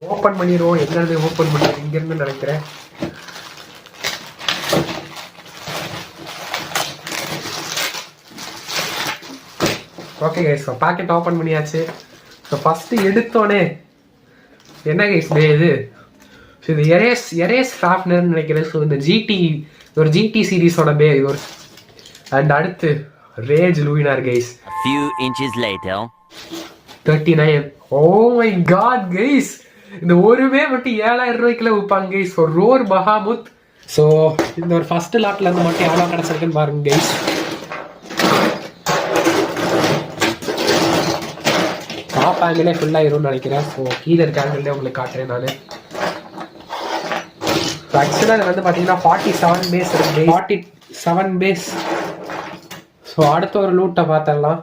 Open பண்ணிடுவோம். எங்கேருந்து open பண்ணிடுவோம்? இங்கேருந்து நினைக்கிறேன். Okay guys, so packet open பண்ணியாச்சு. ஸோ ஃபஸ்ட்டு எடுத்தோடனே என்ன கைஸ் பே இது? ஸோ இது எரேஸ் ஷார்ப்னர்னு நினைக்கிறேன். ஸோ இந்த ஒரு ஜிடி சீரீஸோட பே ஒரு. அண்ட் அடுத்து ரேஜ் லூயினார் guys. Few inches later. 39. Oh my god guys, இந்த ஒரு பே மட்டும் 7000 ரூபாய்க்குள்ள விற்பாங்க கைஸ். ஸோ ரோர் பஹாமுத். ஸோ இந்த ஒரு ஃபர்ஸ்ட் லாட்ல இருந்து மட்டும் எவ்வளோ கிடைச்சிருக்குன்னு பாருங்க கைஸ். டாப் ஆங்கிளே ஃபுல்லாக இருக்கும்னு நினைக்கிறேன். ஸோ கீழே இருக்க ஆங்கிள்லேயே உங்களுக்கு காட்டுறேன் நான். ஆக்சுவலாக இது வந்து பார்த்தீங்கன்னா 47 பேஸ் இருக்கு. 47 பேஸ். ஸோ அடுத்த ஒரு லூட்டை பார்த்துடலாம்.